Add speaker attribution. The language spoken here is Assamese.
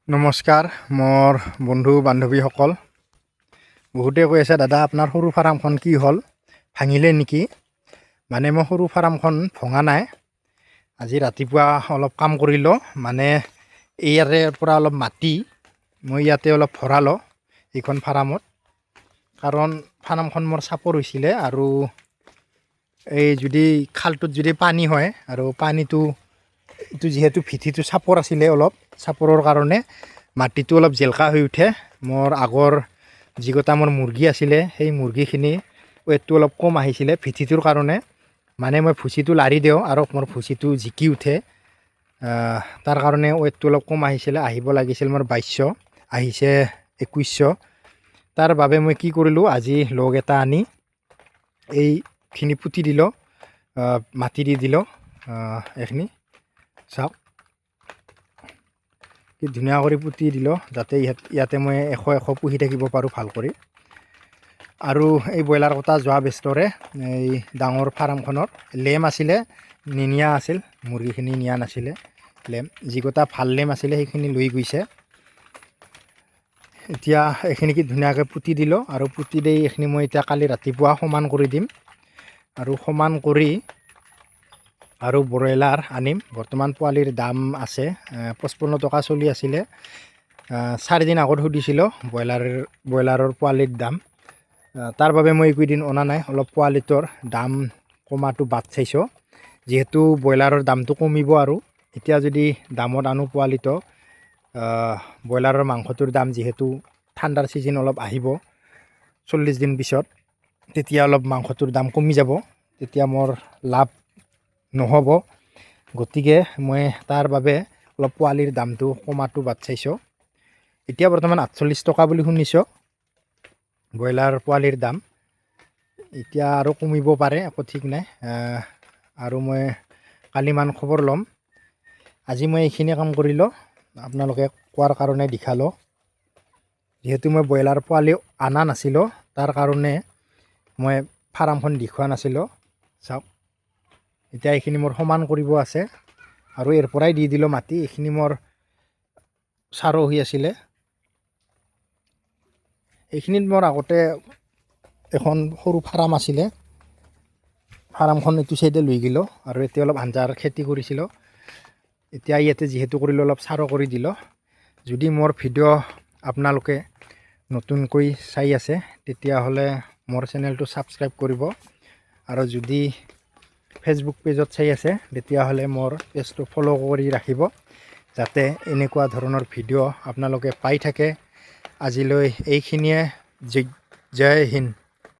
Speaker 1: নমস্কাৰ মোৰ বন্ধু বান্ধৱীসকল। বহুতে কৈ আছে দাদা আপোনাৰ সৰু ফাৰ্মখন কি হ'ল, ভাঙিলে নেকি? মানে মই সৰু ফাৰ্মখন ভঙা নাই। আজি ৰাতিপুৱা অলপ কাম কৰিলোঁ, মানে ইয়াৰে পৰা অলপ মাটি মই ইয়াতে অলপ ভৰালোঁ এইখন ফাৰ্মত। কাৰণ ফাৰ্মখন মোৰ চাপৰ হৈছিলে আৰু এই যদি খালটোত যদি পানী হয় আৰু পানীটো এইটো যিহেতু ভিটিটো চাপৰ আছিলে, অলপ চাপৰৰ কাৰণে মাটিটো অলপ জেলকা হৈ উঠে। মোৰ আগৰ যিকেইটা মোৰ মুৰ্গী আছিলে সেই মুৰ্গীখিনি ৱেটটো অলপ কম আহিছিলে ভিটিটোৰ কাৰণে। মানে মই ভুচিটো লাৰি দিওঁ আৰু মোৰ ভুচিটো জিকি উঠে, তাৰ কাৰণে ৱেটটো অলপ কম আহিছিলে। আহিব লাগিছিল মোৰ 2200, আহিছে 2100। তাৰ বাবে মই কি কৰিলোঁ, আজি লগ এটা আনি এইখিনি পুতি দিলোঁ, মাটি দি দিলোঁ। এইখিনি চাওক কি ধুনীয়া কৰি পুতি দিলোঁ, যাতে ইয়াতে মই এশ পুহি থাকিব পাৰোঁ ভাল কৰি। আৰু এই ব্ৰইলাৰ কটা যোৱা বেষ্টৰে এই ডাঙৰ ফাৰ্মখনৰ লেম আছিলে, নিয়া আছিল, মুৰ্গীখিনি নিয়া নাছিলে। লেম যিকেইটা ভাল লেম আছিলে সেইখিনি লৈ গৈছে। এতিয়া এইখিনি কি ধুনীয়াকৈ পুতি দিলোঁ, আৰু পুতি দি এইখিনি মই এতিয়া কালি ৰাতিপুৱা সমান কৰি দিম। আৰু সমান কৰি আৰু ব্ৰইলাৰ আনিম। বৰ্তমান পোৱালিৰ দাম আছে 55 টকা চলি আছিলে। 4 দিন আগত সুধিছিলোঁ ব্ৰইলাৰৰ পোৱালিৰ দাম। তাৰ বাবে মই এইকেইদিন অনা নাই, অলপ পোৱালিটোৰ দাম কমাটো বাদ চাইছোঁ। যিহেতু ব্ৰইলাৰৰ দামটো কমিব, আৰু এতিয়া যদি দামত আনো পোৱালিটো, ব্ৰইলাৰৰ মাংসটোৰ দাম যিহেতু ঠাণ্ডাৰ ছিজন অলপ আহিব 40 দিন পিছত, তেতিয়া অলপ মাংসটোৰ দাম কমি যাব, তেতিয়া মোৰ লাভ নহ'ব। গতিকে মই তাৰ বাবে অলপ পোৱালিৰ দামটো কমাটো বাদ চাইছোঁ। এতিয়া বৰ্তমান 48 টকা বুলি শুনিছোঁ ব্ৰইলাৰ পোৱালিৰ দাম। এতিয়া আৰু কমিব পাৰে, একো ঠিক নাই। আৰু মই কালিমান খবৰ ল'ম। আজি মই এইখিনি কাম কৰিলোঁ, আপোনালোকে কোৱাৰ কাৰণে দেখালোঁ। যিহেতু মই ব্ৰইলাৰ পোৱালি অনা নাছিলোঁ, তাৰ কাৰণে মই ফাৰ্মখন দেখুওৱা নাছিলোঁ। চাওক এতিয়া এইখিনি মোৰ সমান কৰিব আছে, আৰু ইয়াৰ পৰাই দি দিলোঁ মাটি। এইখিনি মোৰ চাৰো হৈ আছিলে। এইখিনিত মোৰ আগতে এখন সৰু ফাৰ্ম আছিলে, ফাৰ্মখন এইটো চাইডে লৈ গ'লোঁ, আৰু এতিয়া অলপ আঞ্জাৰ খেতি কৰিছিলোঁ। এতিয়া ইয়াতে যিহেতু কৰিলোঁ অলপ চাৰো কৰি দিলোঁ। যদি মোৰ ভিডিঅ' আপোনালোকে নতুনকৈ চাই আছে তেতিয়াহ'লে মোৰ চেনেলটো ছাবস্ক্ৰাইব কৰিব, আৰু যদি ফেচবুক পেজত চাই আছে তেতিয়াহ'লে মোৰ পেজটো ফ'ল' কৰি ৰাখিব, যাতে এনেকুৱা ধৰণৰ ভিডিঅ' আপোনালোকে পাই থাকে। আজিলৈ এইখিনিয়ে। জয় হিন্দ।